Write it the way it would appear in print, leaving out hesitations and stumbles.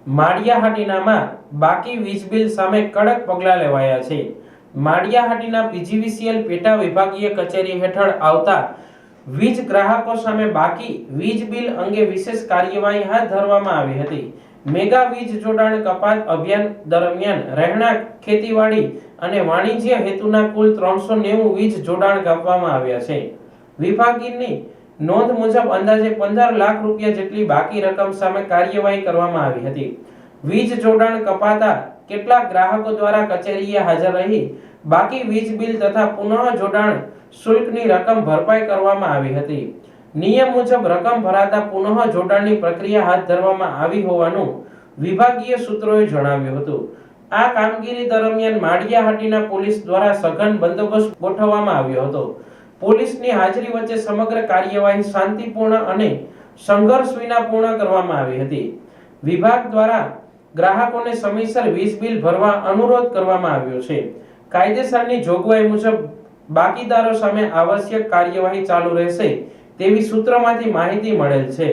માળિયાહાટીનામાં બાકી વીજ બિલ સામે કડક પગલાં લેવાયા છે। માળિયાહાટીના પીજીવીસીએલ પેટા વિભાગીય કચેરી હેઠળ આવતા વીજ ગ્રાહકો સામે બાકી વીજ બિલ અંગે વિશેષ કાર્યવાહી હાથ ધરવામાં આવી હતી। મેગા વીજ જોડાણ કપાત અભિયાન દરમિયાન રહેણાંક, ખેતીવાડી અને વાણિજ્ય હેતુના કુલ 390 વીજ જોડાણ કાપવામાં આવ્યા છે। વિભાગની નોંધ મુજબ અંદાજે 15 લાખ રૂપિયા જેટલી બાકી રકમ સામે કાર્યવાહી કરવામાં આવી હતી। વીજ જોડાણ કપાતા કેટલાક ગ્રાહકો દ્વારા કચેરીએ હાજર રહી બાકી વીજ બિલ તથા પુનઃ જોડાણ શુલ્કની રકમ ભરપાઈ કરવામાં આવી હતી। નિયમ મુજબ રકમ ભરાતા પુનઃ જોડાણની પ્રક્રિયા હાથ ધરવામાં આવી હોવાનું વિભાગીય સૂત્રોએ જણાવ્યું હતું। આ કામગીરી દરમિયાન માળિયાહાટીના પોલીસ દ્વારા સઘન બંદોબસ્ત ગોઠવવામાં આવ્યો હતો। પોલીસની હાજરી વચ્ચે સમગ્ર કાર્યવાહી શાંતિપૂર્ણ અને સંઘર્ષ વિના પૂર્ણ કરવામાં આવી હતી। વિભાગ દ્વારા ગ્રાહકોને સમયસર વીજ બિલ ભરવા અનુરોધ કરવામાં આવ્યો છે। કાયદેસરની જોગવાઈ મુજબ બાકીદારો સામે આવશ્યક કાર્યવાહી ચાલુ રહેશે તેવી સૂત્રોમાંથી માહિતી મળેલ છે।